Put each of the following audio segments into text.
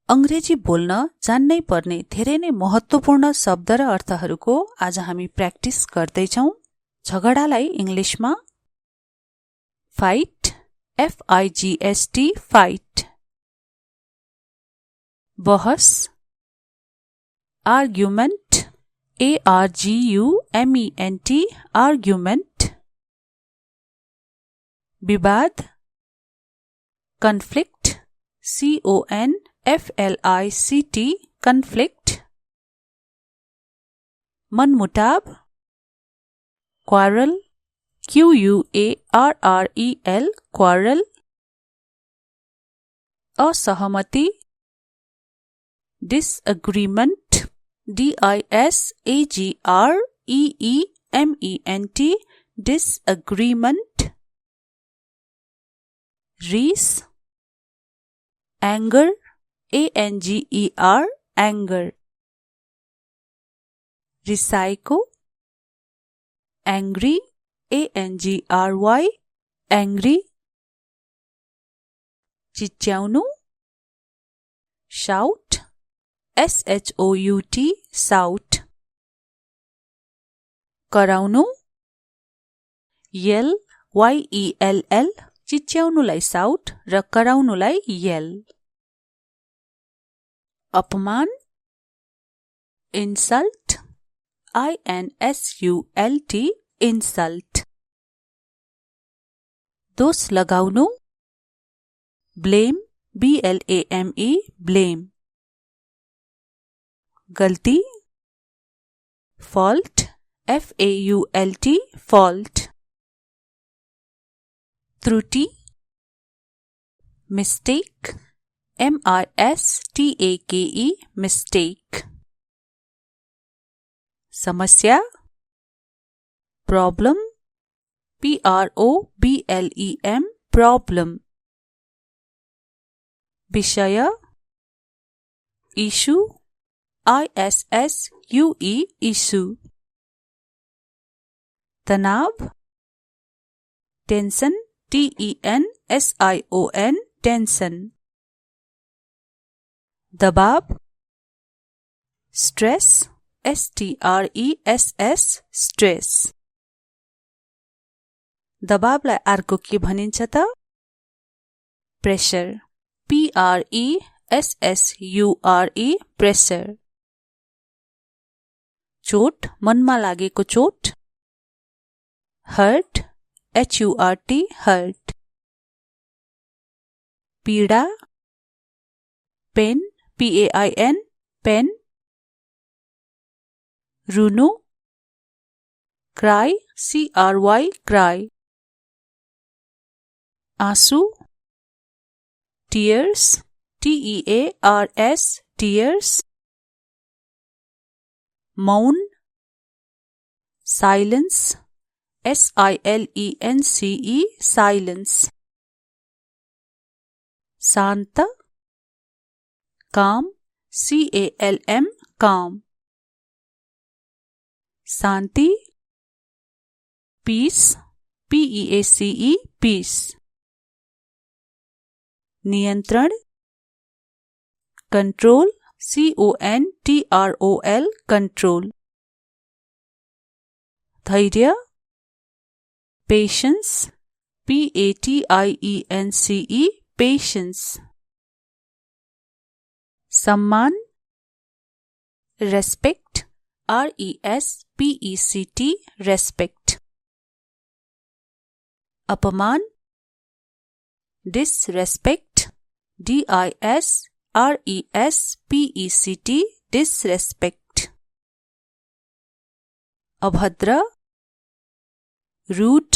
अंग्रेजी बोल्न जान्नै पर्ने धेरै नै महत्त्वपूर्ण शब्द र अर्थहरूको आज हामी प्र्याक्टिस गर्दैछौं। झगडालाई इंग्लिशमा फाइट, FIGST, फाइट। बहस, आर्ग्युमेन्ट, ARGUMENT, आर्ग्युमेन्ट। विवाद, कन्फ्लिक्ट, CONFLICT, कन्फ्लिक्ट। मनमुटाव, क्वारल, QUARREL, क्वारल। असहमति, डिसएग्रीमेन्ट, DISAGREEMENT, डिसएग्रीमेन्ट। रीस, anger, ANGER, anger। रिसाएको, angry, ANGRY, angry। चिच्याउनु, shout, SHOUT, shout। कराउनु, yell, YELL, चिच्याउनुलाई साउट र कराउनुलाई येल। अपमान, इन्सल्ट, INSULT, इन्सल्ट। दोष लगाउनु, ब्लेम, BLAME, ब्लेम। गल्ती, फल्ट, FAULT, फल्ट। त्रुटि, मिस्टेक, MISTAKE, मिस्टेक। समस्या, प्रॉब्लम, PROBLEM, प्रॉब्लम। विषय, इशू, ISSUE, इशू। तनाव, टेंशन, TENSION, टेंशन। दबाव, स्ट्रेस, STRESS, स्ट्रेस। दबावलाई अर्को के भनिन्छ त? Pressure, PRESSURE, pressure. चोट, मनमा लागेको चोट, हर्ट, HURT, हर्ट। पीडा, पेन, PAIN, पेन। रुनु, क्राई, CRY, क्राई। आँसु, टीयर्स, TEARS, टीयर्स। मौन, साइलेंस, SILENCE, साइलेंस। शांत, काम, CALM, काम। शांति, पीस, PEACE, पीस। नियंत्रण, कंट्रोल, CONTROL, कंट्रोल। धैर्य, पेशेंस, PATIENCE, पेशेंस। सम्मान, रेस्पेक्ट, RESPECT, रेस्पेक्ट। अपमान, डिसरेस्पेक्ट, DISRESPECT, डिसरेस्पेक्ट। अभद्र, रूड,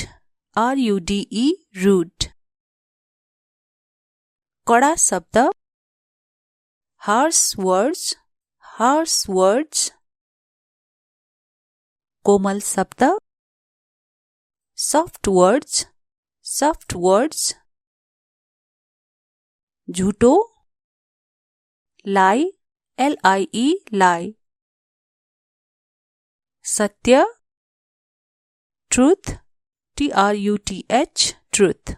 RUDE, रूड। कड़ा शब्द, हार्श वर्ड्स, हार्श वर्ड्स। कोमल शब्द, सॉफ्ट वर्ड्स, सॉफ्ट वर्ड्स। झूठो, लाई, LIE, लाई। सत्य, ट्रूथ, TRUTH, ट्रूथ।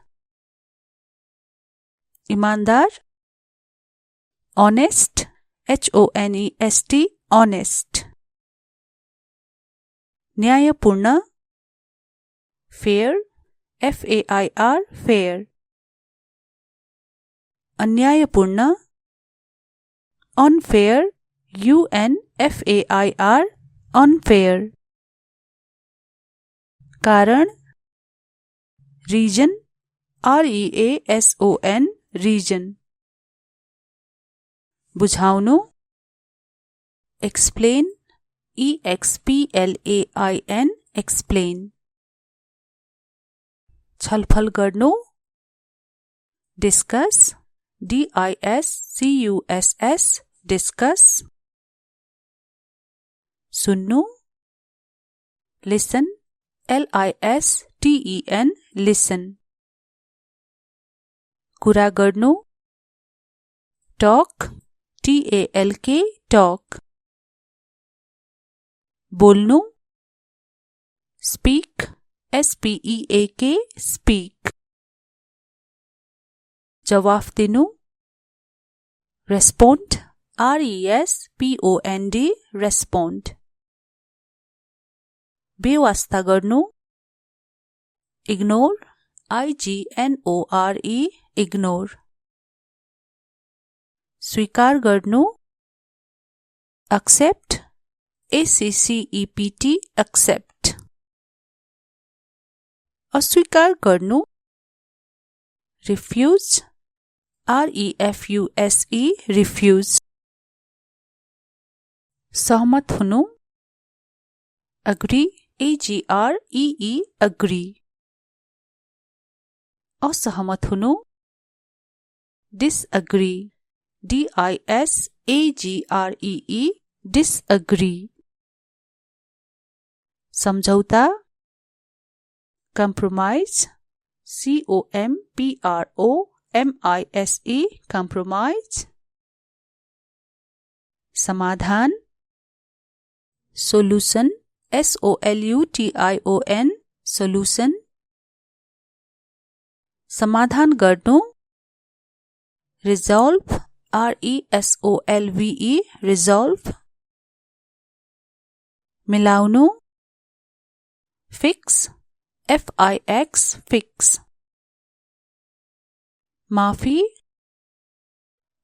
ईमानदार, honest, honest, honest. न्यायपूर्ण, fair, fair, fair. अन्यायपूर्ण, unfair, unfair, unfair. कारण, reason, reason, reason. बुझाउनु, explain, explain, explain. छलफल गर्नु, discuss, discuss, discuss. सुन्नु, listen, listen, listen. कुरा गर्नु, talk, talk, talk. बोल्नु, speak, speak, speak. जवाफ दिनु, respond, respond, respond. बेवास्ता गर्नु, ignore, ignore, ignore. स्वीकार गर्नु, accept, accept, accept. अस्वीकार गर्नु, refuse, refuse, refuse. सहमत हुनु, agree, agree, agree. असहमत हुनु, disagree, disagree, disagree. समझौता, compromise, compromise, compromise. समाधान, solution, solution, solution. समाधान गर्नु, resolve, resolve, resolve. मिलाउनु, fix, fix, fix. माफी,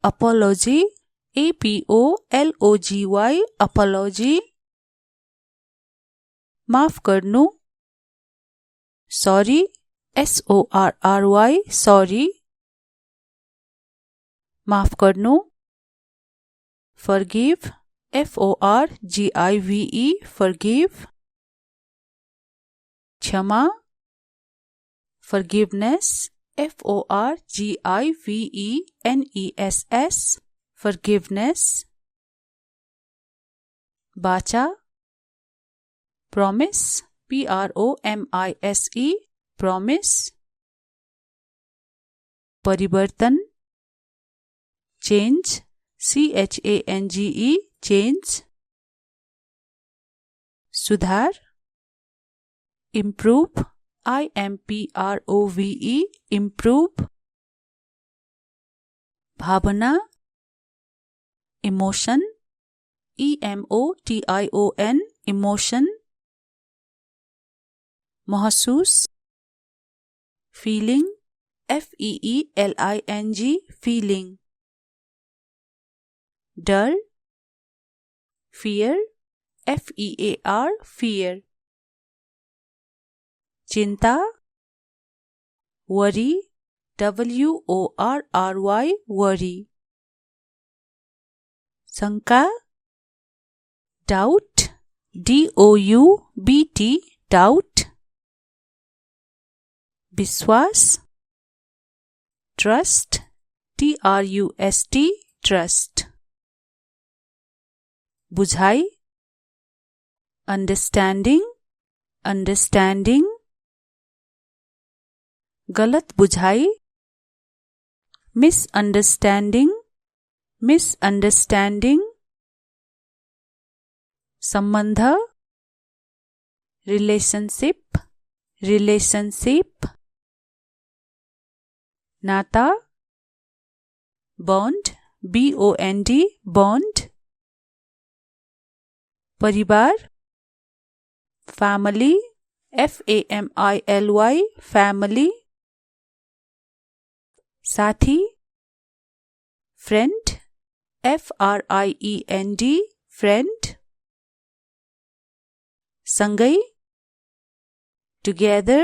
apology, apology, apology. माफ गर्नु, sorry, sorry, sorry. माफ गर्नु, forgive, forgive, forgive. क्षमा, forgiveness, forgiveness, forgiveness. बाचा, promise, promise, promise. परिवर्तन, change, change, change. सुधार, improve, improve, improve. भावना, emotion, emotion, emotion. महसूस, feeling, feeling, feeling. डर, fear, fear, fear. चिंता, worry, worry, worry. शंका, doubt, doubt, doubt. विश्वास, trust, trust, trust. बुझाई, understanding, understanding. गलत बुझाई, misunderstanding, misunderstanding. संबंध, relationship, relationship. नाता, bond, BOND bond, परिवार family FAMILY family, साथी friend FRIEND friend, सँगै together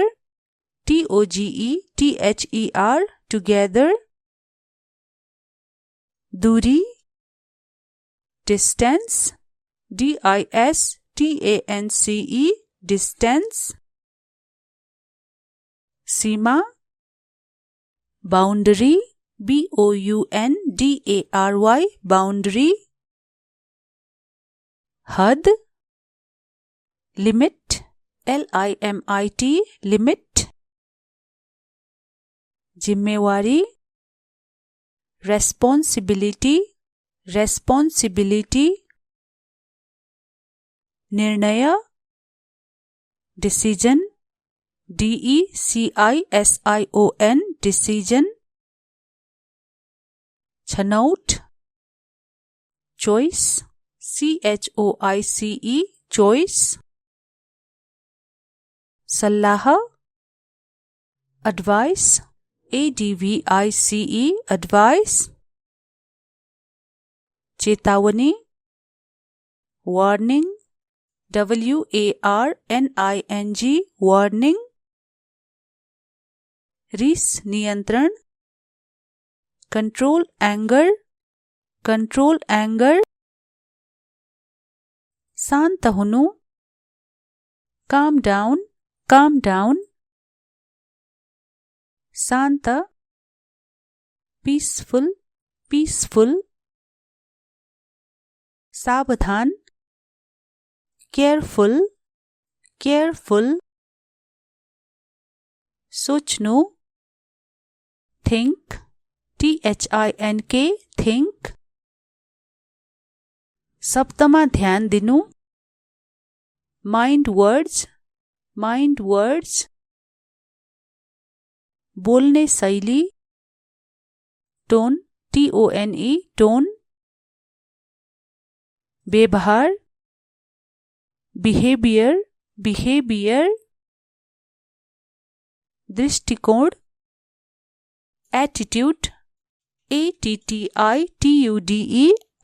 TOGETHER together, दूरी distance DISTANCE distance, सीमा boundary BOUNDARY boundary, हद limit LIMIT limit, जिम्मेवारी responsibility निर्णय decision DECISION decision, छनौट choice CHOICE choice, सल्लाह advice ADVICE advice, चेतावनी warning WARNING warning, रिस नियंत्रण control anger शान्त हुनु calm down शान्त peaceful सावधान careful सोच्नु think think, शब्दमा ध्यान दिनु mind words बोल्ने शैली tone tone, व्यवहार behavior दृष्टिकोण attitude ATTITUDE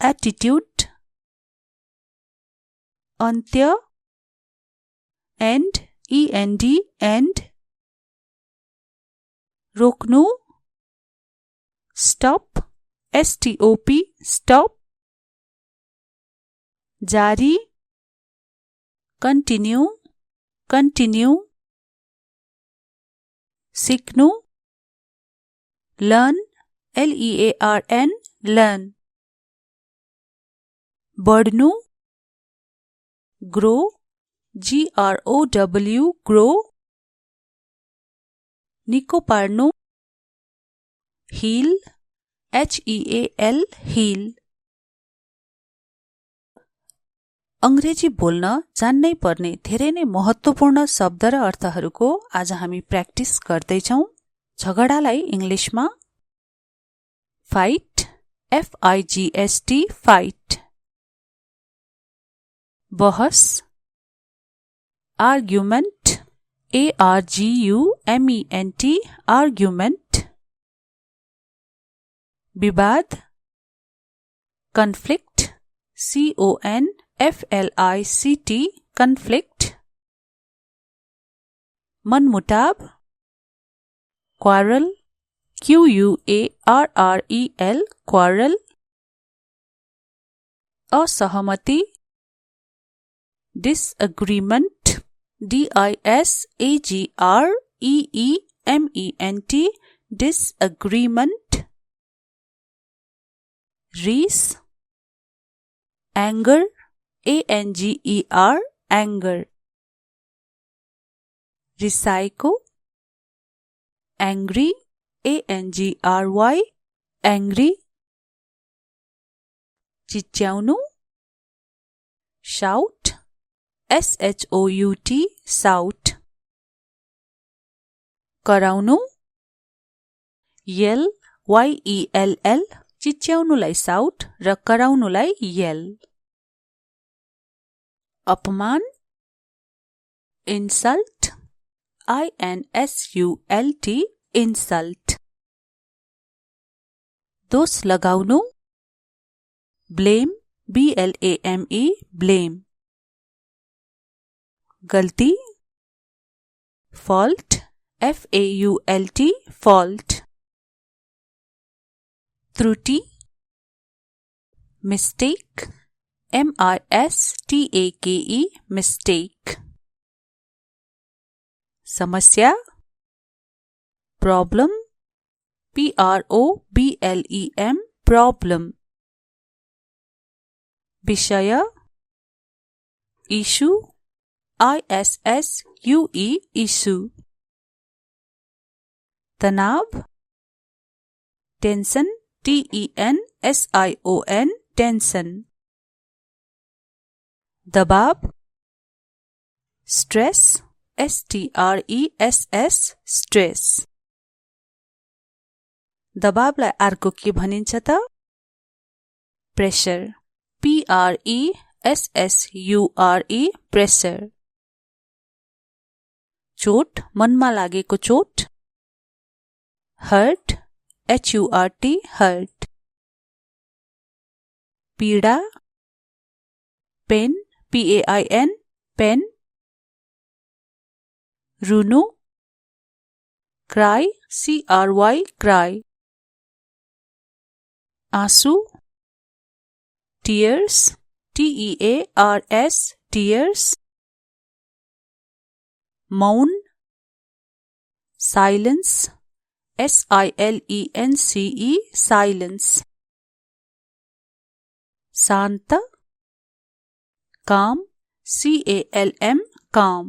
attitude, अन्त्य end END, रोक्नु stop STOP, जारी continue सिक्नु learn LEARN बढ्नु grow GROW निको पार्नु heal HEAL अंग्रेजी बोल्न जान्नै पर्ने धेरै नै महत्त्वपूर्ण शब्द र अर्थहरूको आज हामी प्र्याक्टिस गर्दैछौं। झगडालाई इंग्लिशमा फाइट FIGHT फाइट, बहस आर्ग्युमेन्ट ARGUMENT आर्ग्युमेन्ट, विवाद कन्फ्लिक्ट CONFLICT कन्फ्लिक्ट, मनमुटाव quarrel QUARREL quarrel, असहमति disagreement DISAGREEMENT disagreement, रिस anger ANGER anger, रिसाएको angry ANGRY angry, चिच्याउनु shout SHOUT shout, कराउनु yell YELL चिच्याउनुलाई साउट र कराउनुलाई येल। अपमान इन्सल्ट INSULT इन्सल्ट। दोष लगाउनु ब्लेम BLAME ब्लेम। गल्ती फल्ट FAULT फल्ट। त्रुटि मिस्टेक MISTAKE मिस्टेक। समस्या प्रॉब्लम PROBLEM प्रॉब्लम। विषय इशू ISSUE इशू। तनाव टेंशन TENSION टेंशन। दबाव स्ट्रेस STRESS स्ट्रेस। दबावलाई अर्को के भनिन्छ त? Pressure PRESSURE pressure. चोट मनमा लागेको चोट हर्ट HURT हर्ट। पीडा पेन PAIN पेन। रुनु क्राई CRY क्राई। आँसु टीयर्स TEARS टीयर्स। मौन साइलेंस SILENCE साइलेंस। शांत काम CALM काम।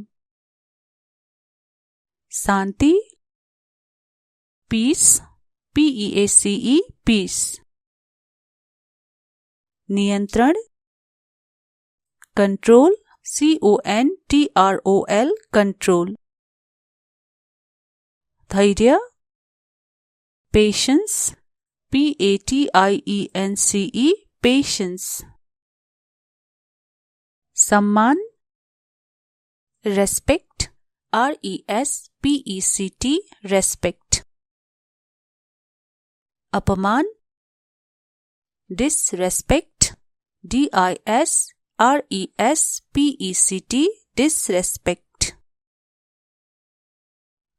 शांति पीस PEACE पीस। नियंत्रण कंट्रोल CONTROL कंट्रोल। धैर्य पेशेंस PATIENCE पेशेंस। सम्मान रेस्पेक्ट RESPECT रेस्पेक्ट। अपमान डिसरेस्पेक्ट DISRESPECT डिसरेस्पेक्ट।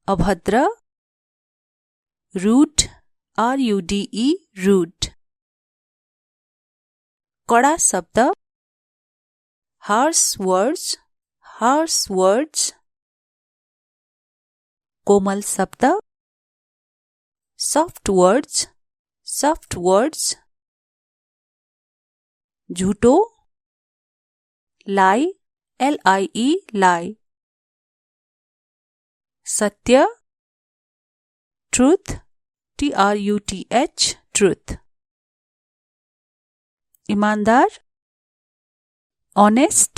अभद्र रूड RUDE रूड। कड़ा शब्द हार्श वर्ड्स। कोमल शब्द सॉफ्ट वर्ड्स। झूठो लाई LIE लाई। सत्य ट्रूथ TRUTH ट्रूथ। ईमानदार ऑनेस्ट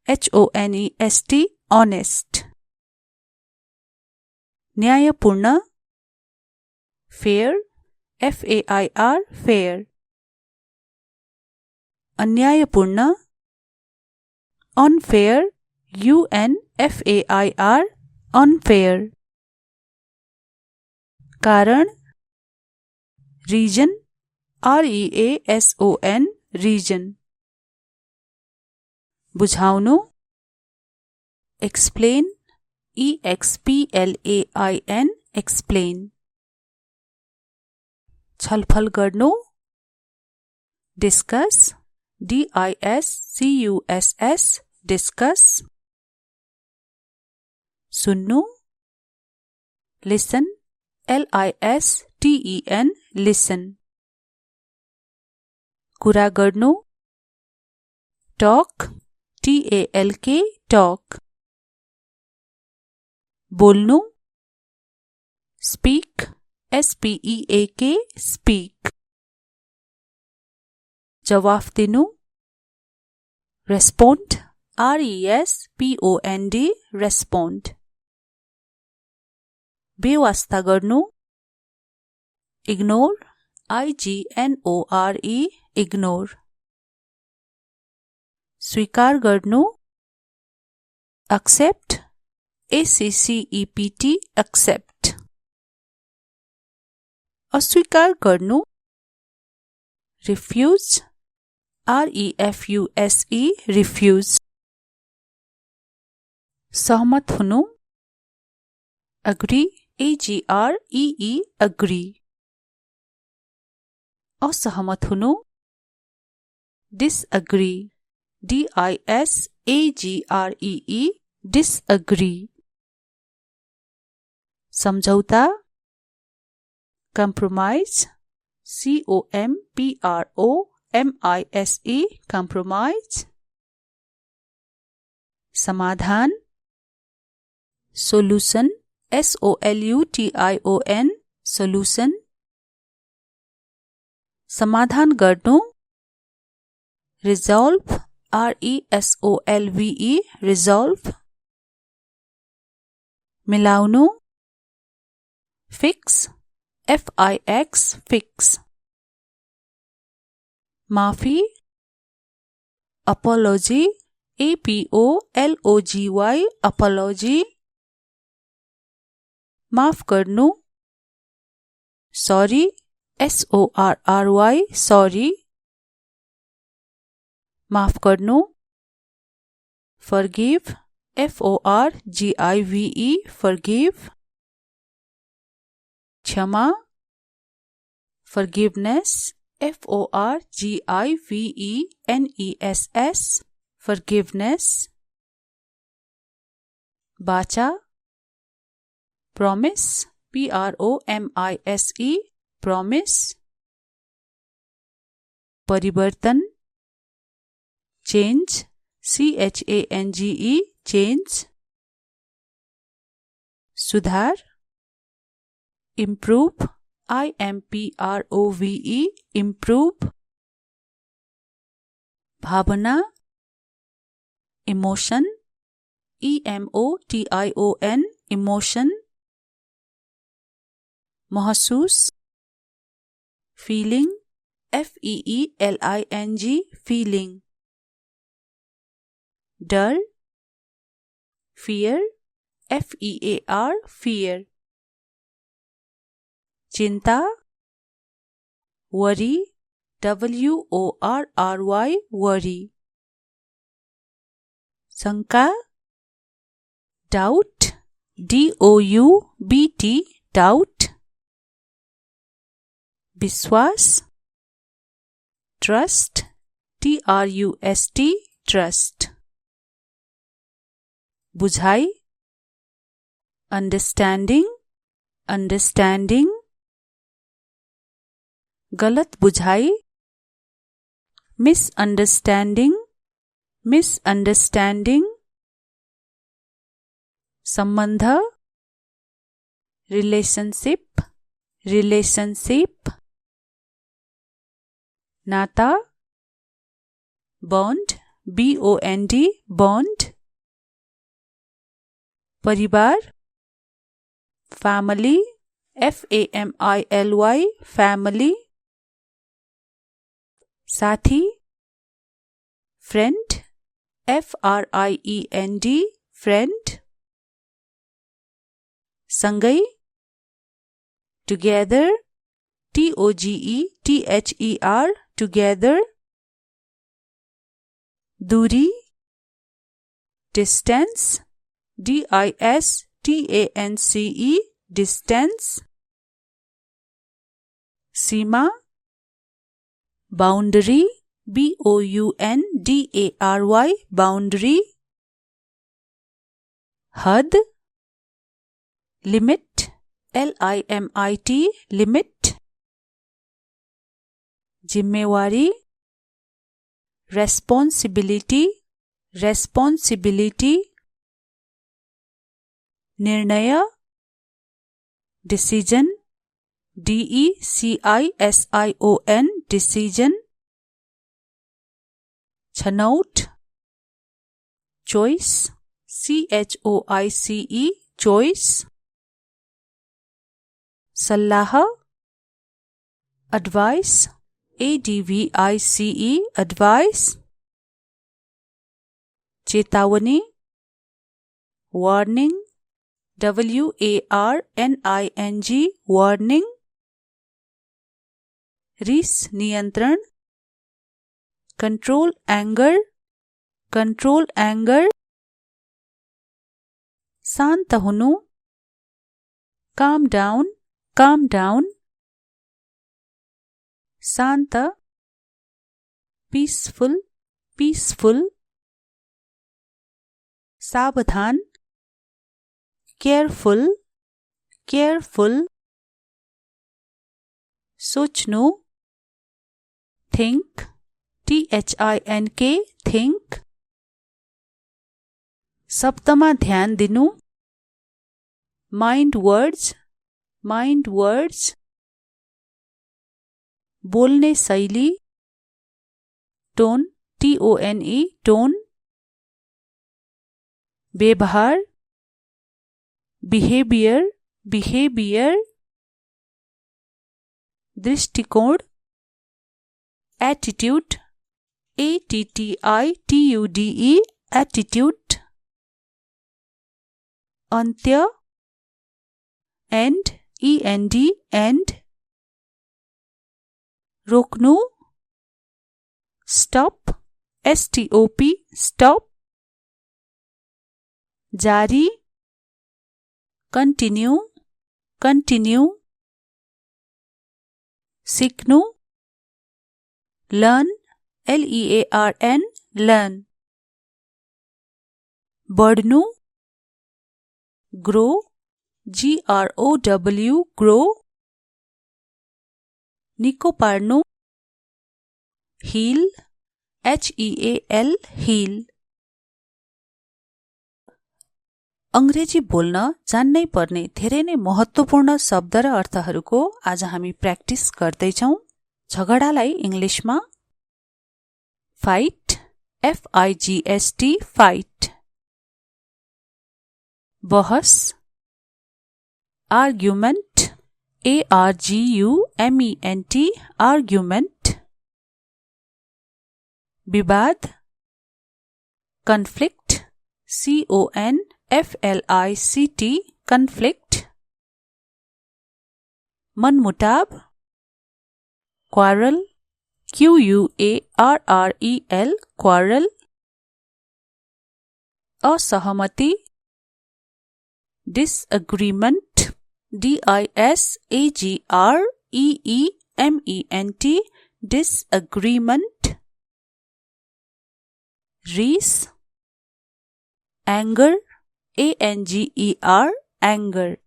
HONEST ऑनेस्ट। न्यायपूर्ण fair FAIR fair. अन्यायपूर्ण unfair UNFAIR unfair. कारण रीजन REASON रीजन। बुझाउनु एक्सप्लेन EXPLAIN एक्सप्लेन। छलफल गर्नु डिस्कस DISCUSS डिस्कस। सुन्नु लिसन LISTEN लिसन। कुरा गर्नु टॉक TALK टॉक। बोल्नु स्पीक SPEAK स्पीक। जवाफ दिनु रेस्पोन्ड RESPOND रेस्पोन्ड। बेवास्ता गर्नु इग्नोर IGNORE इग्नोर। स्वीकार गर्नु accept ACCEPT accept। अस्वीकार गर्नु refuse REFUSE refuse। सहमत हुनु agree AGREE agree। असहमत हुनु disagree DISAGREE disagree। समझौता compromise COMPROMISE compromise। समाधान solution SOLUTION solution। समाधान गर्नु resolve RESOLVE resolve। मिलाउनु fix FIX fix। माफी apology APOLOGY apology। माफ गर्नु sorry SORRY sorry। माफ गर्नु forgive FORGIVE forgive। क्षमा forgiveness FORGIVENESS forgiveness। बाचा promise PROMISE promise। परिवर्तन change CHANGE change। सुधार improve IMPROVE improve। भावना emotion EMOTION emotion। महसूस feeling FEELING feeling। डर fear FEAR fear। चिंता worry WORRY worry। शंका doubt DOUBT doubt। विश्वास trust TRUST trust। बुझाई understanding understanding। गलत बुझाई misunderstanding misunderstanding। संबंध relationship relationship। नाता bond BOND bond। परिवार family FAMILY family। साथी friend FRIEND friend। सँगै together TOGETHER together। दूरी distance DISTANCE distance। सीमा boundary BOUNDARY boundary। हद limit LIMIT limit। जिम्मेवारी responsibility responsibility। निर्णय decision DECISION decision। छनौट choice CHOICE choice। सल्लाह advice, advice, advice, चेतावनी, warning, warning, warning, रिस नियन्त्रण, control anger, शान्त हुनु, calm down, शान्त, peaceful, सावधान, careful, सोच्नु, think, think, शब्दमा ध्यान दिनु, mind words, बोल्ने शैली, tone, tone, व्यवहार, behavior, दृष्टिकोण, attitude, attitude, अन्त्य, end, end, रोक्नु, stop, stop, जारी, continue, सिक्नु, learn, learn, बढ्नु, grow, grow, निको पार्नु, heal, heal. अंग्रेजी बोल्न जान्नै पर्ने धेरै नै महत्त्वपूर्ण शब्द र अर्थहरूको आज हामी प्र्याक्टिस गर्दैछौं। झगडालाई इंग्लिशमा फाइट, FIGST, फाइट, बहस, आर्ग्युमेन्ट, ARGUMENT, आर्ग्युमेन्ट, विवाद, कन्फ्लिक्ट, CONFLICT, कन्फ्लिक्ट, मनमुटाव, quarrel, QUARREL, quarrel, असहमति, disagreement, DISAGREEMENT, disagreement, रिस, anger, ANGER, anger,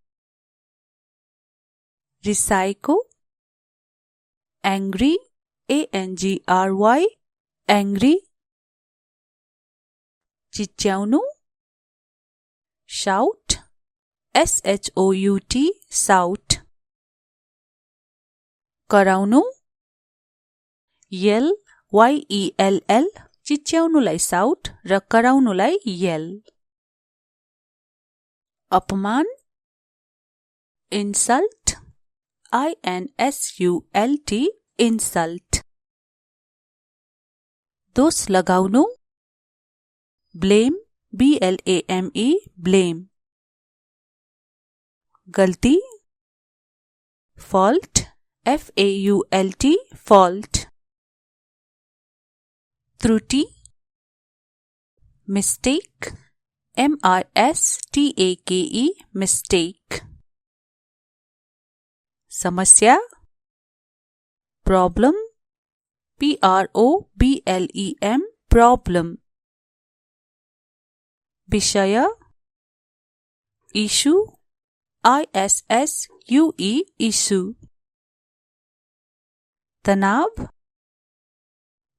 रिसाएको, angry, ANGRY, angry, चिच्याउनु, shout, SHOUT, shout, कराउनु, yell, YELL, चिच्याउनुलाई shout र कराउनुलाई yell, अपमान, insult, INSULT, insult, दोष लगाउनु, blame, BLAME, blame, गल्ती, fault, FAULT, fault, त्रुटि, mistake, MISTAKE, mistake, समस्या, problem, PROBLEM, problem, विषय, issue, ISSUE, issue, तनाव,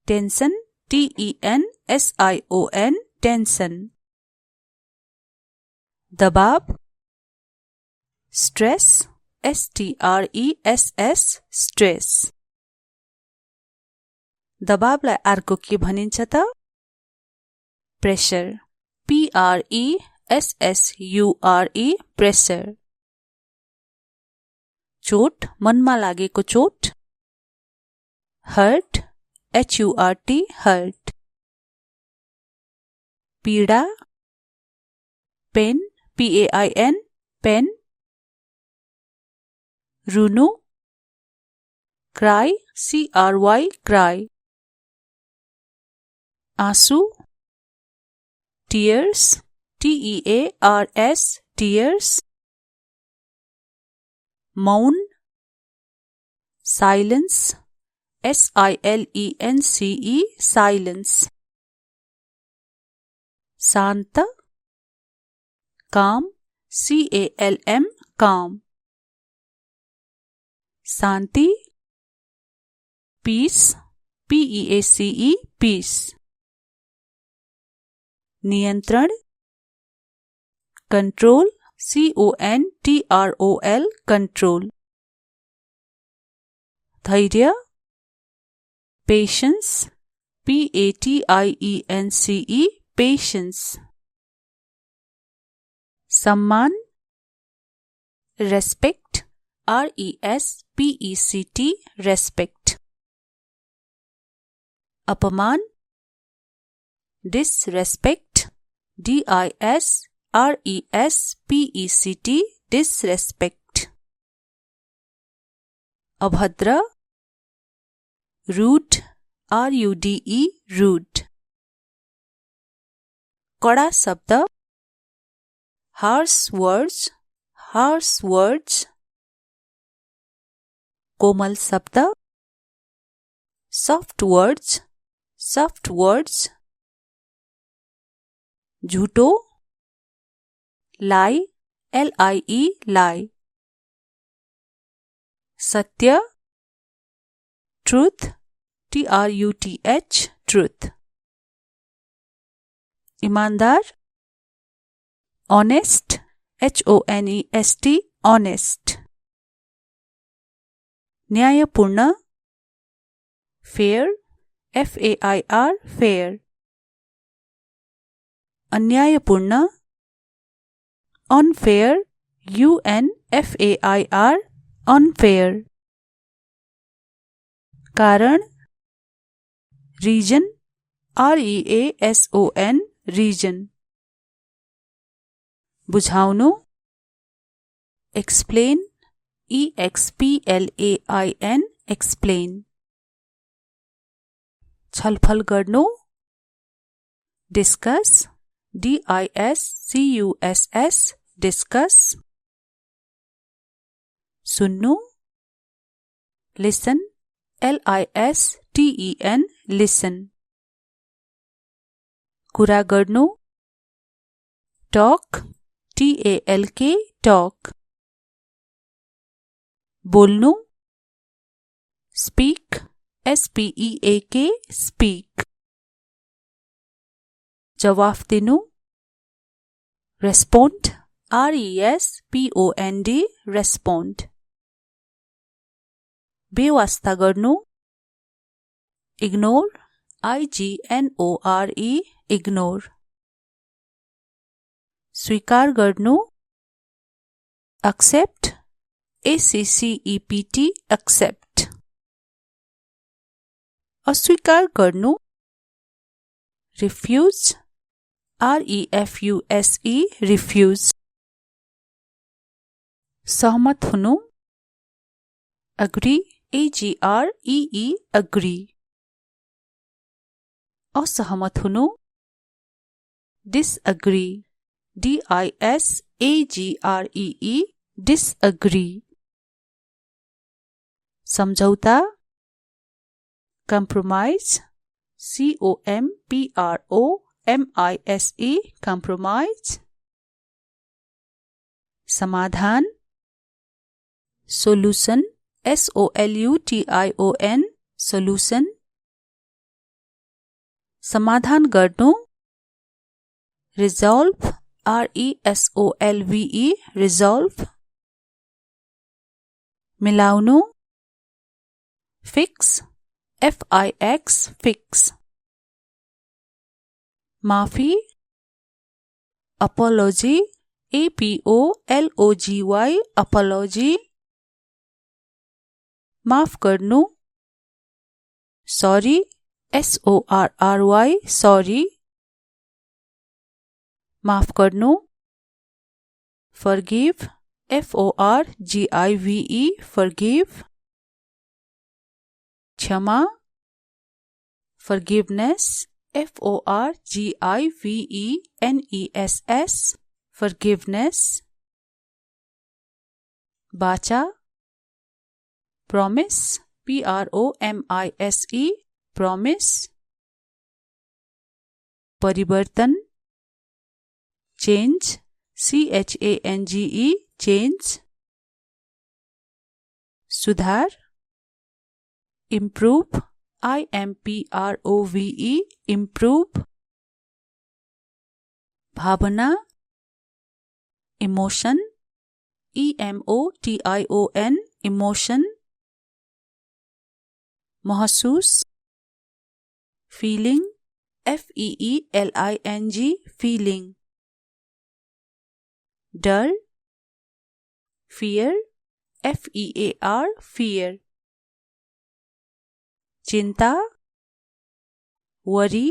tension, TENSION, tension, दबाव, stress, STRESS, stress, दबावलाई अर्को के भनिन्छ त? प्रेशर, PRESSURE, प्रेशर, चोट, मनमा लागेको चोट, hurt, HURT, hurt. पीड़ा, pain, PAIN, pain. रुनु, cry, CRY, cry. आंसू, tears, TEARS, tears. मौन, silence, SILENCE, silence. शांत, calm, CALM, calm. शांति, peace, PEACE, peace. नियंत्रण, control, CONTROL, control. धैर्य, patience, PATIENCE, patience. सम्मान, respect, RESPECT, respect. अपमान, disrespect, DISRESPECT, disrespect. अभद्र, rude, RUDE, rude. कड़ा शब्द, harsh words, harsh words. कोमल शब्द, soft words, soft words. झूठो, lie, LIE, lie. सत्य, truth, TRUTH, truth. ईमानदार, honest, HONEST, honest. न्यायपूर्ण, fair, FAIR, fair. अन्यायपूर्ण, unfair, UNFAIR, unfair. कारण, reason, REASON, reason. बुझाउनु, explain, EXPLAIN, explain. छलफल गर्नु, discuss, DISCUSS, discuss. सुन्नु, listen, LISTEN, listen. कुरा गर्नु, talk, TALK, talk. बोल्नु, speak, SPEAK, speak. जवाफ दिनु, respond, RESPOND, respond. बेवास्ता गर्नु, ignore, IGNORE, ignore. स्वीकार गर्नु, accept, ACCEPT, accept. अस्वीकार गर्नु, refuse, REFUSE, refuse. सहमत हुनु, agree, AGREE, agree. असहमत हुनु, disagree, DISAGREE, disagree. समझौता, compromise, COMPROMISE, compromise. समाधान, solution, SOLUTION, solution. समाधान गर्नु, resolve, RESOLVE, resolve. मिलाउनु, fix, FIX, fix. माफी, apology, APOLOGY, apology. माफ गर्नु, sorry, SORRY, sorry. माफ गर्नु, forgive, FORGIVE, forgive. क्षमा, forgiveness, FORGIVENESS, forgiveness. बाचा, promise, PROMISE, promise. परिवर्तन, change, CHANGE, change. सुधार, improve, IMPROVE, improve. भावना, emotion, EMOTION, emotion. महसूस, feeling, FEELING, feeling. डर, fear, FEAR, fear. चिंता, worry,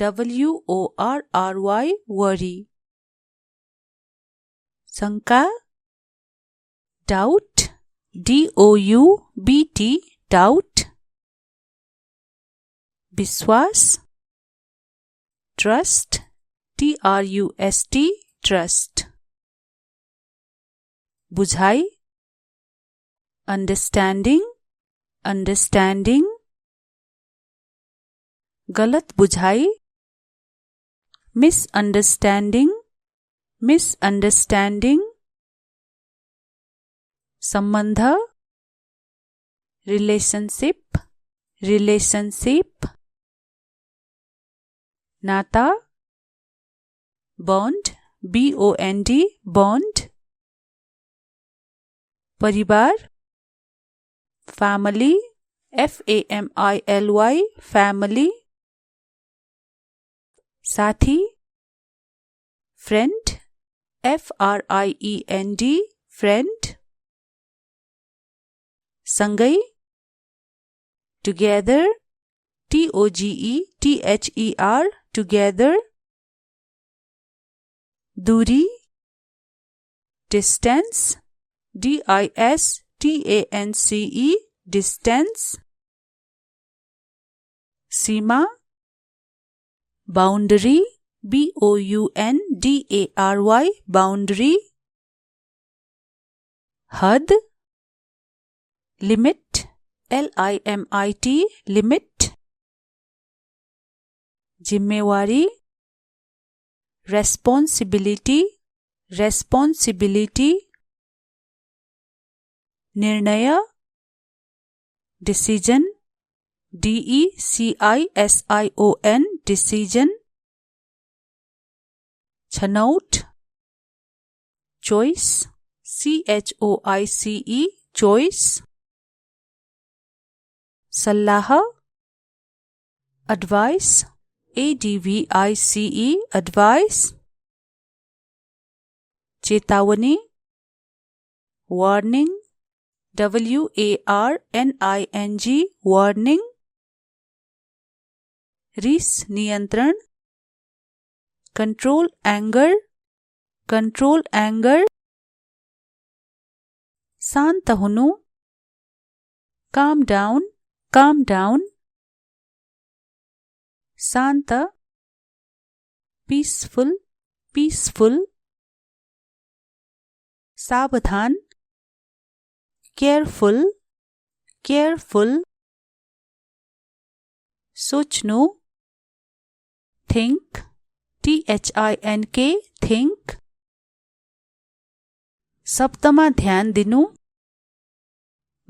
WORRY, worry. शंका, doubt, DOUBT, doubt. विश्वास, trust, TRUST, trust. बुझाई, understanding, understanding. गलत बुझाई, misunderstanding, misunderstanding. संबंध, relationship, relationship. नाता, bond, BOND, bond. परिवार, family, FAMILY, family. साथी, friend, FRIEND, friend. सँगै, together, TOGETHER, together. दूरी, distance, DISTANCE, distance. सीमा, boundary, BOUNDARY, boundary. हद, limit, LIMIT, limit. जिम्मेवारी, responsibility, responsibility. निर्णय, decision, DECISION, decision. छनौट, choice, CHOICE, choice. सल्लाह, advice, ADVICE, advice. चेतावनी, warning, WARNING, warning. रिस नियंत्रण, control anger, control anger. शान्त हुनु, calm down, calm down. शान्त, peaceful, peaceful. सावधान, careful, careful. सोच्नु, think, THINK, think. शब्दमा ध्यान दिनु,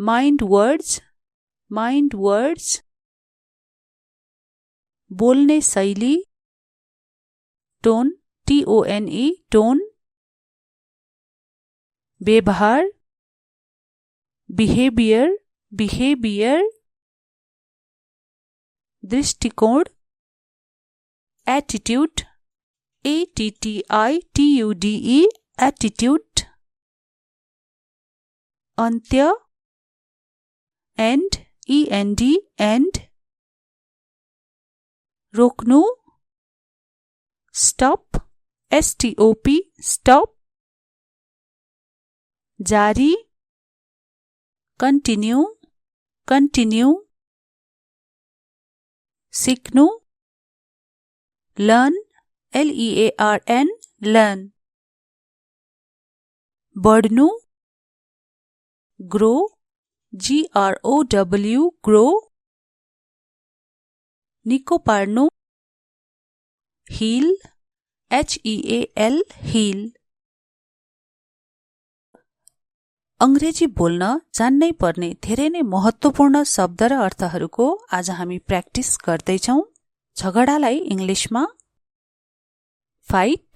mind words, mind words. बोल्ने शैली, tone, TONE, tone. व्यवहार, behavior, behavior. दृष्टिकोण, attitude, ATTITUDE, attitude. अंत्य, end, END, end. रोक्नु, stop, stop, stop. जारी, continue, continue. सिक्नु, learn, learn, learn. बढ्नु, grow, grow, grow. निको पार्नु, heal, heal, heal. अंग्रेजी बोल्न जान्नै पर्ने धेरै नै महत्त्वपूर्ण शब्द र अर्थहरूको आज हामी प्र्याक्टिस गर्दैछौं। झगडालाई इंग्लिशमा फाइट,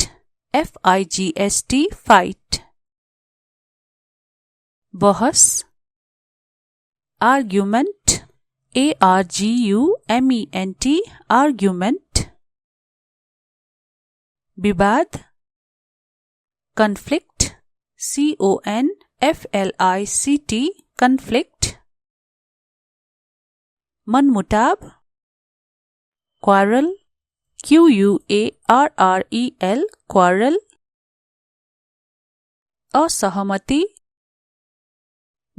FIGST, फाइट. बहस, आर्ग्युमेन्ट, ARGUMENT, आर्ग्युमेन्ट. विवाद, कन्फ्लिक्ट, CONFLICT, कन्फ्लिक्ट. मनमुटाव, quarrel, QUARREL, quarrel. असहमति,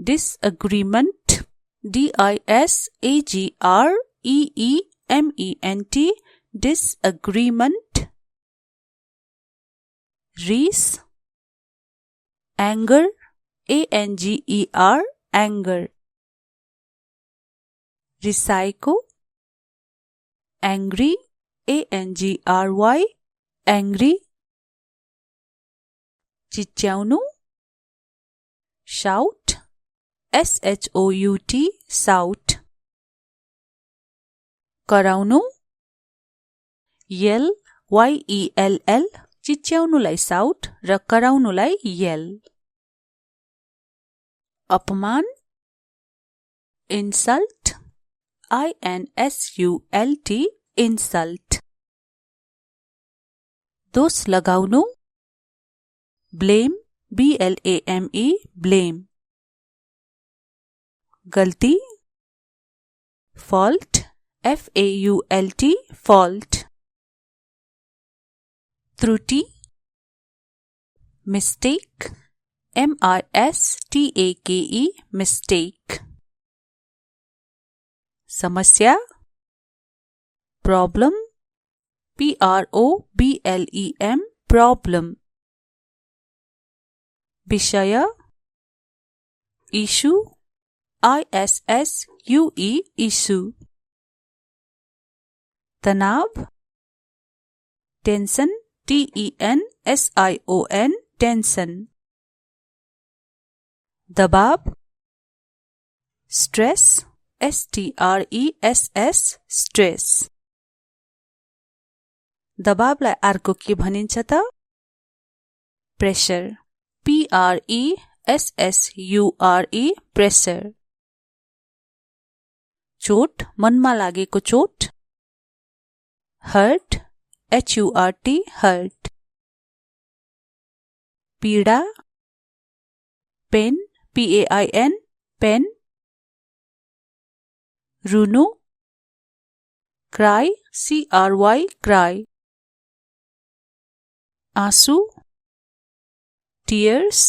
disagreement, DISAGREEMENT, disagreement. रीस, anger, ANGER, anger. रिसाएको, angry, ANGRY, angry. चिच्याउनु, shout, SHOUT, shout. कराउनु, yell, YELL, चिच्याउनुलाई shout र कराउनुलाई yell. अपमान, insult, INSULT, insult. दोष लगाउनु, blame, BLAME, blame. गल्ती, fault, FAULT, fault. त्रुटि, mistake, MISTAKE, mistake. समस्या, problem, PROBLEM, problem. विषय, issue, ISSUE, issue. तनाव, tension, TENSION, tension. दबाव, stress, STRESS, stress. दबावलाई अर्को के भनिन्छ त? pressure, PRESSURE, pressure. चोट, मनमा लागेको चोट, hurt, HURT, hurt. पीडा, pain, PAIN, pain. रुनु, cry, CRY, cry. आँसु, tears,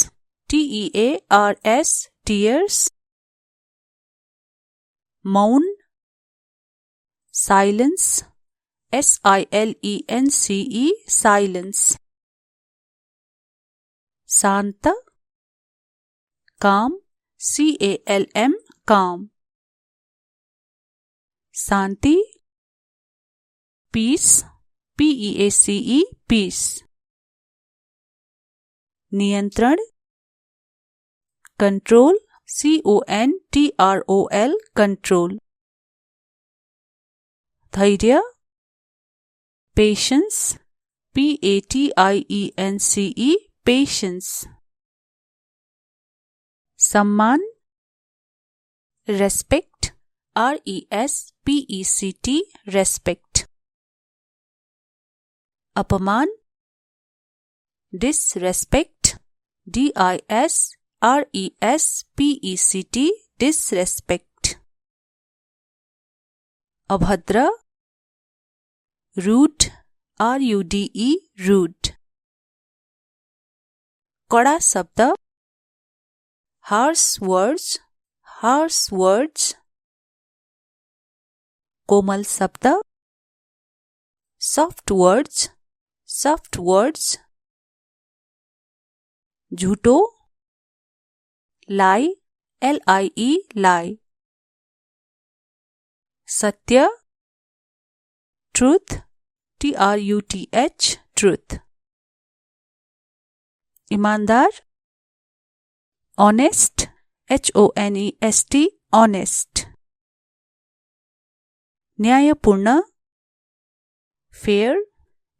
TEARS, tears. मौन, silence, SILENCE, silence. शान्त, calm, CALM, calm. शान्ति, peace, PEACE, peace. नियन्त्रण, control, CONTROL, control. धैर्य, patience, PATIENCE, patience. सम्मान, respect, RESPECT, respect. अपमान, disrespect, DISRESPECT, disrespect. अभद्र, rude, R-U-D-E, rude. कडा शब्द harsh words, harsh words. कोमल शब्द soft words, soft words. झूठो lie, L-I-E, lie. सत्य truth, T-R-U-T-H, truth. ईमानदार honest, H-O-N-E-S-T, honest. न्यायपूर्ण fair,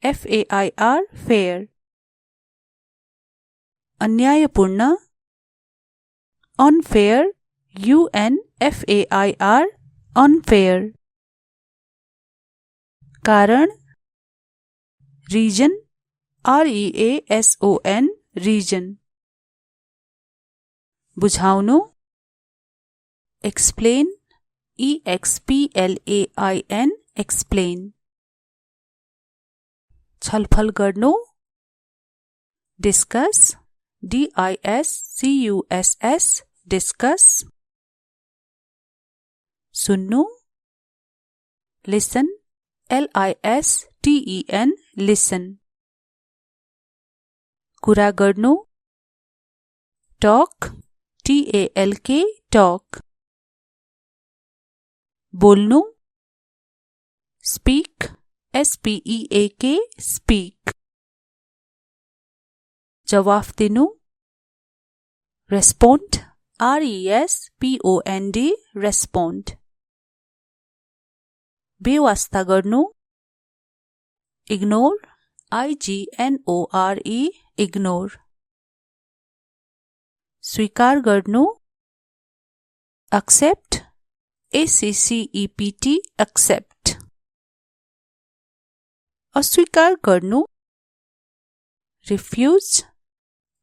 F-A-I-R, fair. अन्यायपूर्ण unfair, U-N-F-A-I-R, unfair. कारण reason, R-E-A-S-O-N, reason. बुझाउनु explain, E-X-P-L-A-I-N, explain. छलफल गर्नु discuss, D-I-S-C-U-S-S, discuss. सुन्नु listen, L-I-S-T-E-N, listen. कुरा गर्नु talk, T-A-L-K, talk. बोल्नु speak, S-P-E-A-K, speak. जवाफ दिनु respond, R-E-S-P-O-N-D, respond. बेवास्ता गर्नु ignore, I-G-N-O-R-E, ignore. स्वीकार गर्नु accept, A-C-C-E-P-T, accept. अस्वीकार गर्नु refuse,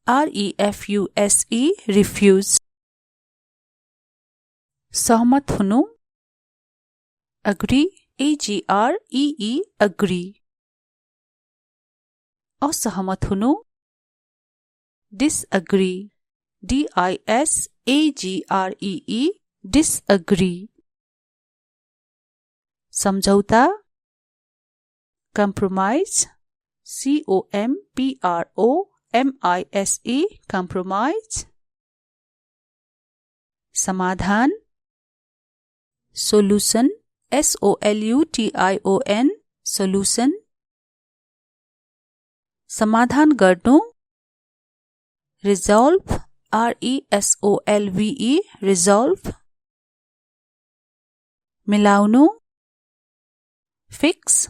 R-E-F-U-S-E, refuse. सहमत हुनु agree, A-G-R-E-E, agree. असहमत हुनु disagree, D-I-S-A-G-R-E-E, disagree. समझौता compromise, C-O-M-P-R-O-M-I-S-E, compromise. समाधान solution, S-O-L-U-T-I-O-N, solution. समाधान गर्नु resolve, R-E-S-O-L-V-E, resolve. मिलाउनु fix,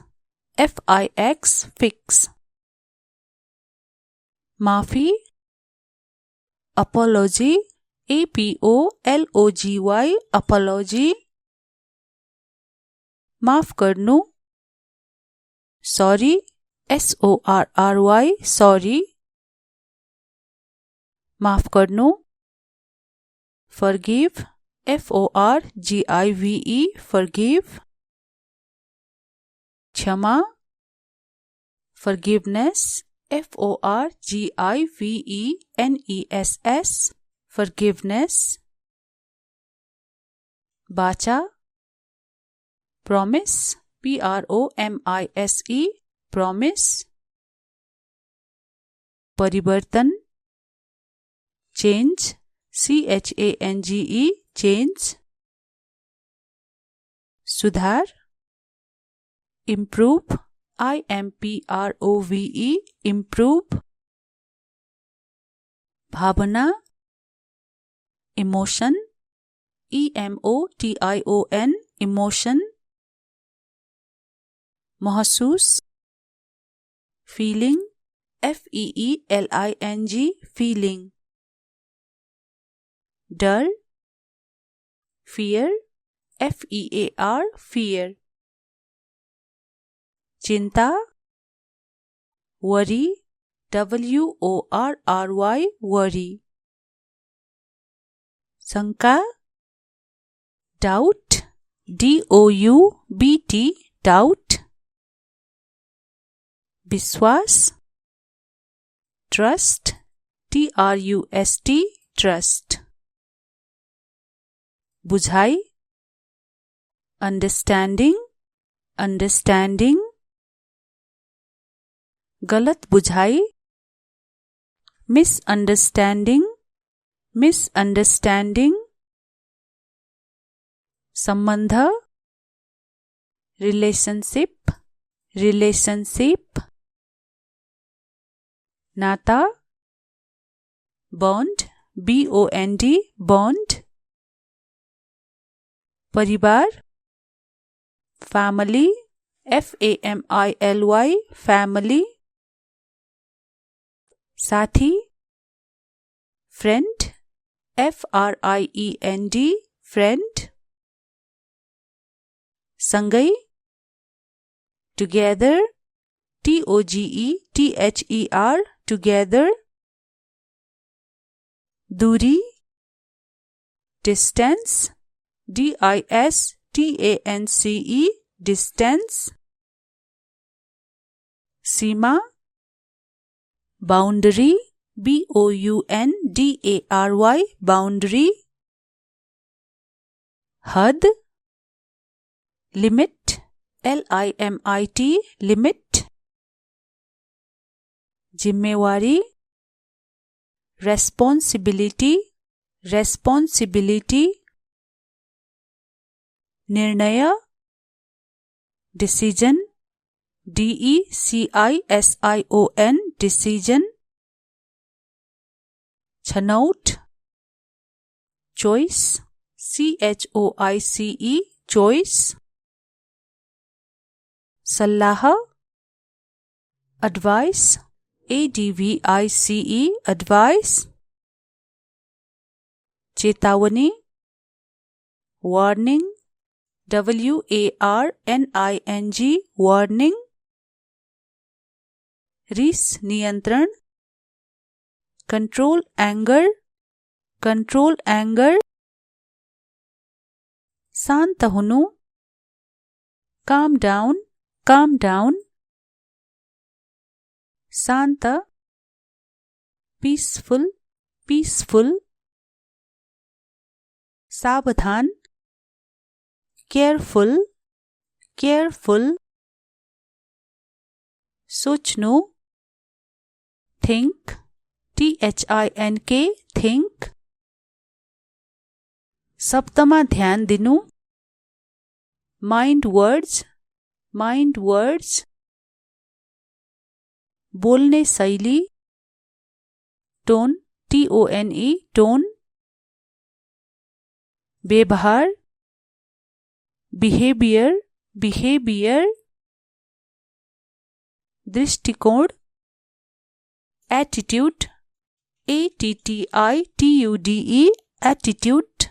F-I-X, fix. माफी apology, A-P-O-L-O-G-Y, apology. माफ गर्नु sorry, S-O-R-R-Y, sorry. माफ गर्नु forgive, F-O-R-G-I-V-E, forgive. क्षमा forgiveness, F-O-R-G-I-V-E-N-E-S-S, forgiveness. बाचा promise, P-R-O-M-I-S-E, promise. परिवर्तन change, C-H-A-N-G-E, change. सुधार improve, I-M-P-R-O-V-E, improve. भावना emotion, E-M-O-T-I-O-N, emotion. महसूस feeling, F-E-E-L-I-N-G, feeling. डर fear, F-E-A-R, fear. चिंता worry, W-O-R-R-Y, worry. शंका doubt, D-O-U-B-T, doubt. विश्वास, ट्रस्ट, TRUST, ट्रस्ट। बुझाइ, अंडरस्टैंडिंग, अंडरस्टैंडिंग। गलत बुझाइ, मिसअंडरस्टैंडिंग, मिसअंडरस्टैंडिंग। संबंध, रिलेशनशिप, रिलेशनशिप। नाता, बॉन्ड, BOND, बॉन्ड। परिवार, फैमिली, FAMILY, फैमिली। साथी, फ्रेंड, FRIEND, फ्रेंड। सँगै, टुगेदर, TOGETHER, टुगेदर। दूरी, डिस्टेंस, DISTANCE, डिस्टेंस। सीमा, बाउंड्री, BOUNDARY, बाउंड्री। हद, लिमिट, LIMIT, लिमिट। जिम्मेवारी, रेस्पॉन्सिबिलिटी, रेस्पॉन्सिबिलिटी। निर्णय, डिसीजन, DECISION, डिसीजन। छनौट, चॉइस, CHOICE, चॉइस। सल्लाह, एडवाइस, ADVICE, एडवाइस। चेतावनी, वार्निंग, WARNING, वार्निंग। रिस नियंत्रण, कंट्रोल एंगर, कंट्रोल एंगर। शान्त हुनु, काम डाउन, काम डाउन। शान्त, पीसफुल, पीसफुल। सावधान, केयरफुल, केयरफुल। सोच्नु, थिंक, THINK, थिंक। शब्दमा ध्यान दिनु, माइन्ड वर्ड्स, माइन्ड वर्ड्स। बोल्ने शैली, टोन, TONE, टोन। व्यवहार, बिहेवियर, बिहेवियर। दृष्टिकोण, एटीट्यूड, ATTITUDE, एटीट्यूड।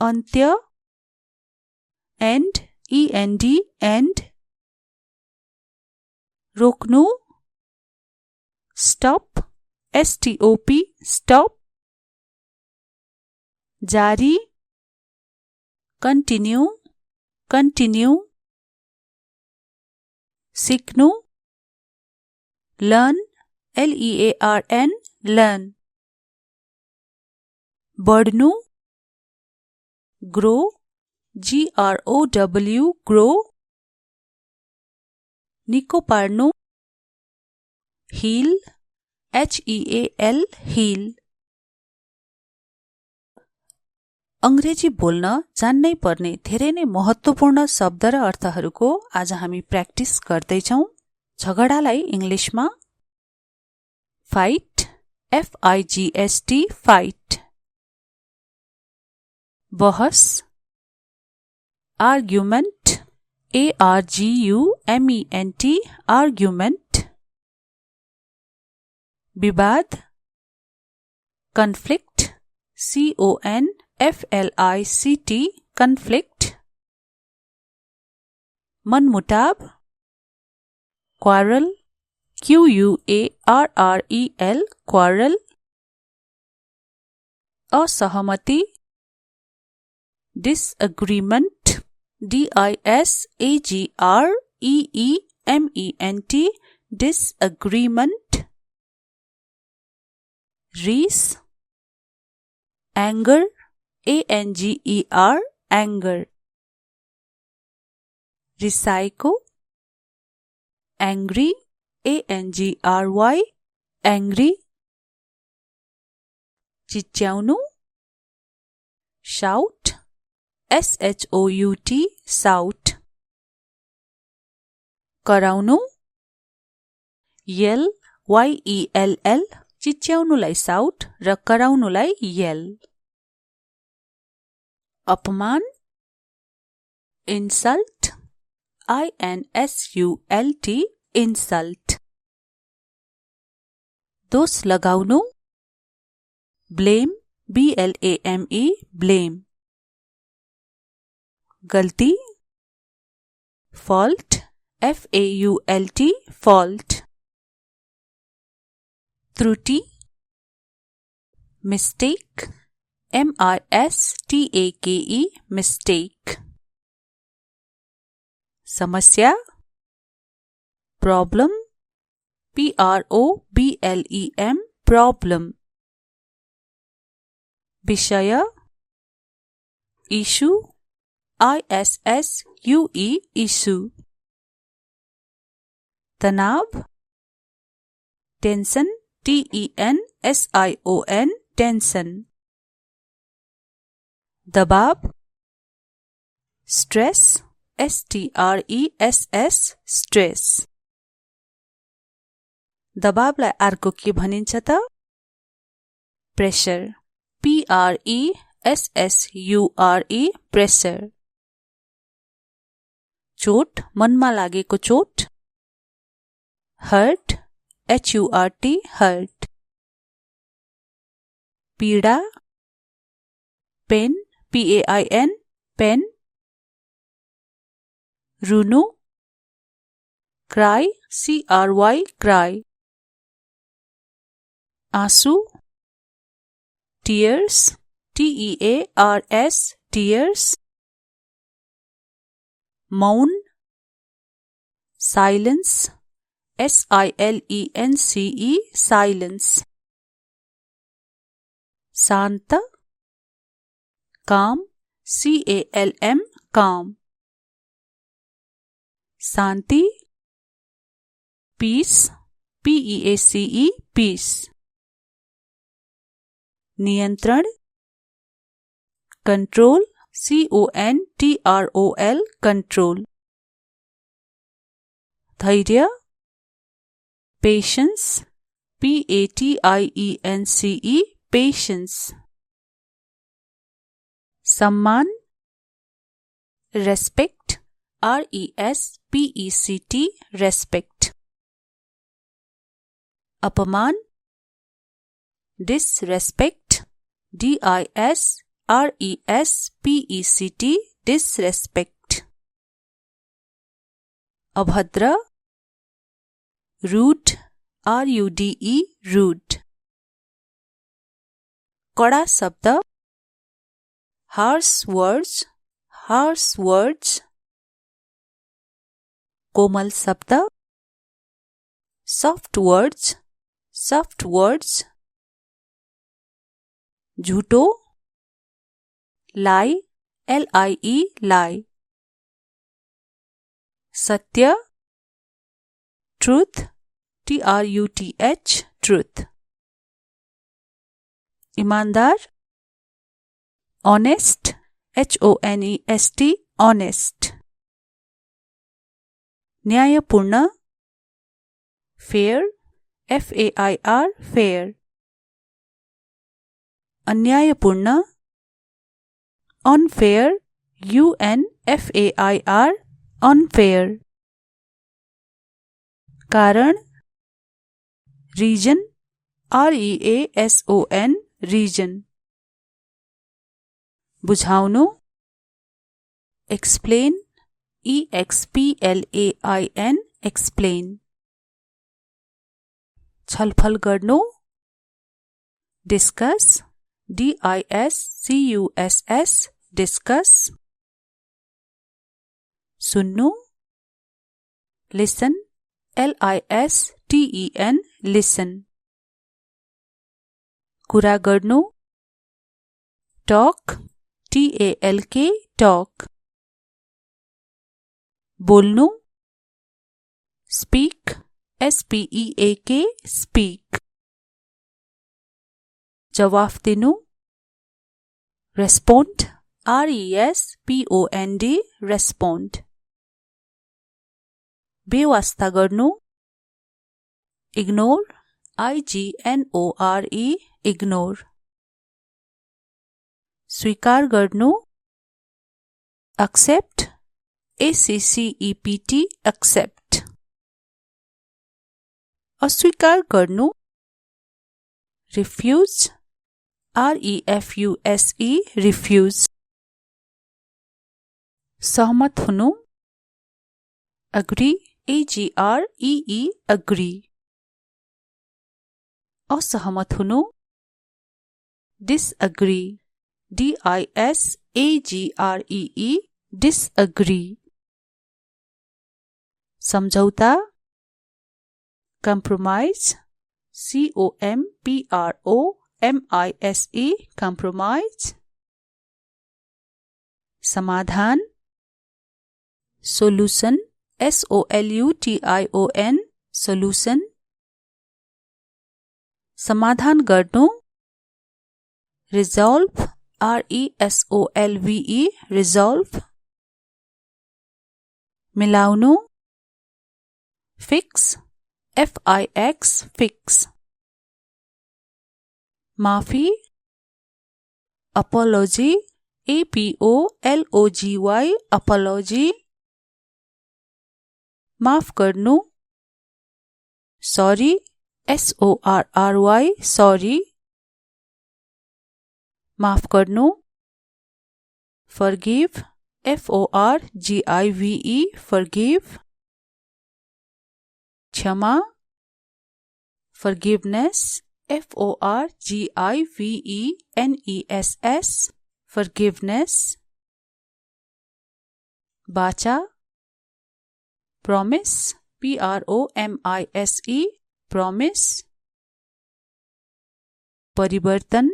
अंत्य, एंड, END, एंड। रोक्नु, स्टॉप, STOP, स्टॉप। जारी, कंटिन्यू, कंटिन्यू। सिक्नु, लर्न, LEARN, लर्न। बढ्नु, ग्रो, GROW, ग्रो। निको पार्नु, हील, HEAL, हील। अंग्रेजी बोल्न जान्नै पर्ने धेरै नै महत्त्वपूर्ण शब्द र अर्थहरूको आज हामी प्र्याक्टिस गर्दैछौं। झगडालाई इंग्लिशमा फाइट, FIGHT, फाइट। बहस, आर्ग्युमेन्ट, ARGUMENT, आर्ग्युमेन्ट। विवाद, कन्फ्लिक्ट, CONFLICT, कन्फ्लिक्ट। मनमुटाव, क्वारल, QUARREL, क्वारल। असहमति, disagreement, DISAGREEE, MENT disagreement, reese, anger, ANGER anger, recycle, angry, ANGRY angry, चिच्याउनु, shout, SHOUT shout, कराउनु, yell, YELL चिच्याउनुलाई shout र कराउनुलाई yell, अपमान, insult, INSULT insult, दोष लगाउनु, blame, BLAME blame, गल्ती, fault, FAULT fault, त्रुटि, mistake, MISTAKE mistake, समस्या, problem, PROBLEM problem, विषय, issue, ISSUE issue, तनाव, tension, TENSION tension, दबाव, stress, STRESS stress, दबावलाई अर्को के भनिन्छ त? pressure, PRESSURE pressure, चोट, मनमा लागेको चोट, hurt, HURT hurt, पीडा, pain, PAIN pain, रुनु, cry, CRY cry, आँसु, tears, TEARS tears, मौन, silence, SILENCE silence, शान्त, calm, CALM calm, शान्ति, peace, PEACE peace, नियन्त्रण, control, CONTROL control, धैर्य, patience, PATIENCE patience, सम्मान, respect, RESPECT respect, अपमान, disrespect, DISRESPECT disrespect, अभद्र, rude, RUDE rude, कडा शब्द, harsh words, कोमल शब्द, soft words, झूठो, lie, LIE lie, सत्य, truth, TRUTH truth, ईमानदार, honest, HONEST honest, न्यायपूर्ण, fair, FAIR fair, अन्यायपूर्ण, unfair, UNFAIR unfair, कारण, reason, REASON reason, बुझाउनु, explain, EXPLAIN explain, छलफल गर्नु, discuss, DISCUSS discuss, सुन्नु, Listen, LISTEN, listen. कुरा गर्नु, talk, TALK, talk. बोल्नु, speak, SPEAK, speak. जवाफ दिनु, respond, RESPOND, respond. बेवास्ता गर्नु, ignore, IGNORE, ignore. स्वीकार गर्नु, accept, ACCEPT, accept. अस्वीकार गर्नु, refuse, REFUSE, refuse. सहमत हुनु, agree, AGREE, agree. असहमत हुनु, disagree, DISAGREE, disagree. समझौता, compromise, COMPROMISE, compromise. समाधान, solution, SOLUTION, solution. समाधान गर्नु, resolve, RESOLVE, resolve. मिलाउनु, fix, FIX, fix. माफी, apology, APOLOGY, apology. माफ गर्नु, sorry, SORRY, sorry. माफ गर्नु, forgive, FORGIVE, forgive. क्षमा, forgiveness, FORGIVENESS, forgiveness. बाचा, promise, PROMISE, promise. परिवर्तन,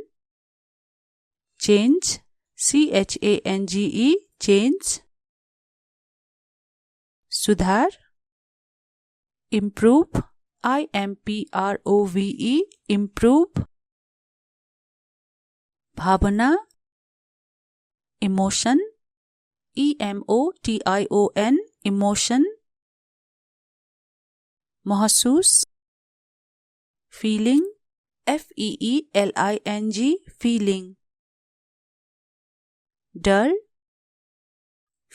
change, CHANGE, change. सुधार, improve, IMPROVE, improve. भावना, emotion, EMOTION, emotion. महसूस, feeling, FEELING, feeling. डर,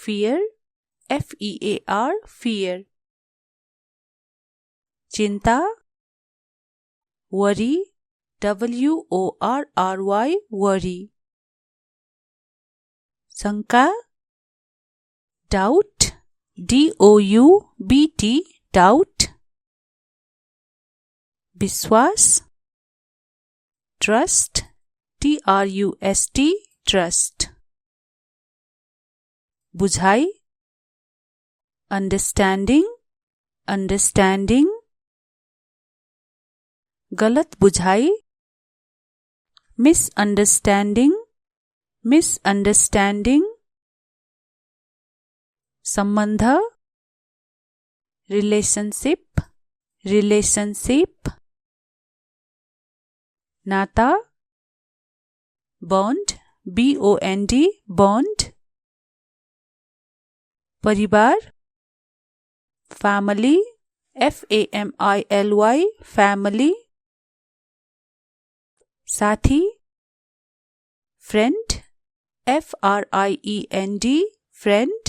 fear, FEAR, fear. चिंता, worry, WORRY, worry. शंका, doubt, DOUBT, doubt. विश्वास, trust, TRUST, trust. बुझाई, understanding, understanding. गलत बुझाई, misunderstanding, misunderstanding. संबंध, relationship, relationship. नाता, bond, BOND, bond. परिवार, family, FAMILY, family. साथी, friend, FRIEND, friend.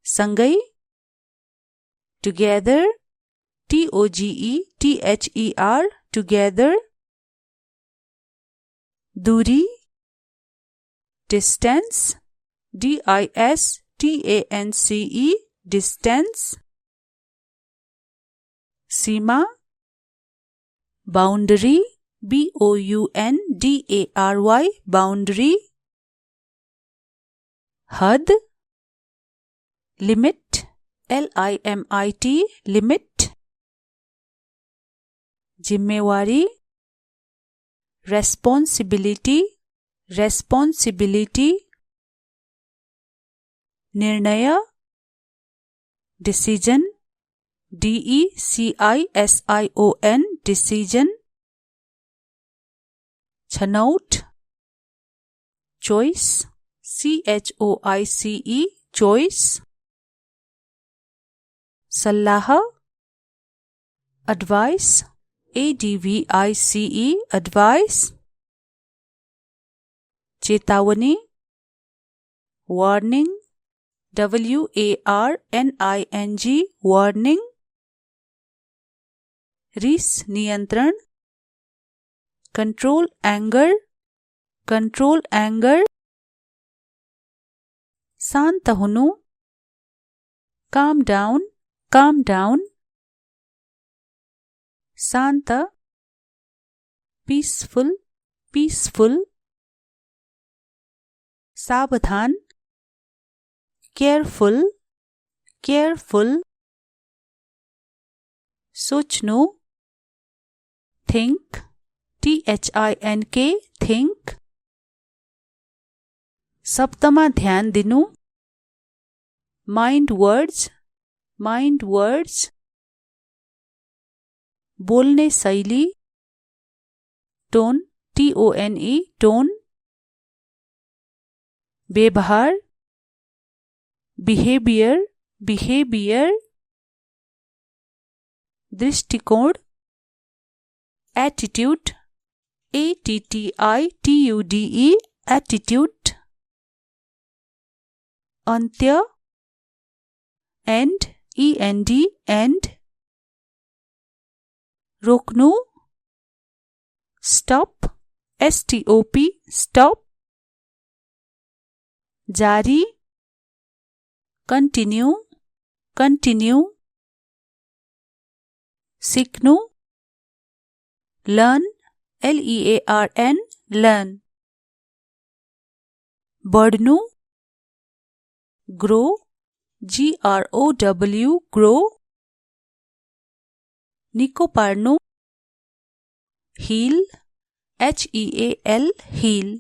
सँगै, together, TOGETHER, together. दूरी, distance, DISTANCE, distance. सीमा, boundary, BOUNDARY, boundary. हद, limit, LIMIT लिमिट, जिम्मेवारी, रेस्पोंसिबिलिटी, रेस्पोंसिबिलिटी, निर्णय, डिसीजन, DECISION डिसीजन, छनौट, चॉइस, CHOICE चॉइस, सल्लाह, एडवाइस, ADVICE एडवाइस, चेतावनी, वार्निंग, WARNING वार्निंग, रिस नियंत्रण, कंट्रोल एंगर, कंट्रोल एंगर, शान्त हुनु, काम डाउन, काम डाउन, शान्त, पीसफुल, पीसफुल, सावधान, केयरफुल, केयरफुल, सोच्नु, थिंक, THINK थिंक, शब्दमा ध्यान दिनु, माइन्ड वर्ड्स, माइन्ड वर्ड्स, बोल्ने शैली, टोन, TONE टोन, व्यवहार, बिहेवियर, बिहेवियर, दृष्टिकोण, एटीट्यूड, ATTITUDE एटीट्यूड, अन्त्य, एंड, END एंड, रोक्नु, स्टॉप, STOP स्टॉप, जारी, कंटिन्यू, कंटिन्यू, सिक्नु, लर्न, LEARN लर्न, बढ्नु, ग्रो, GROW ग्रो, निको पार्नु, हील, HEAL हील,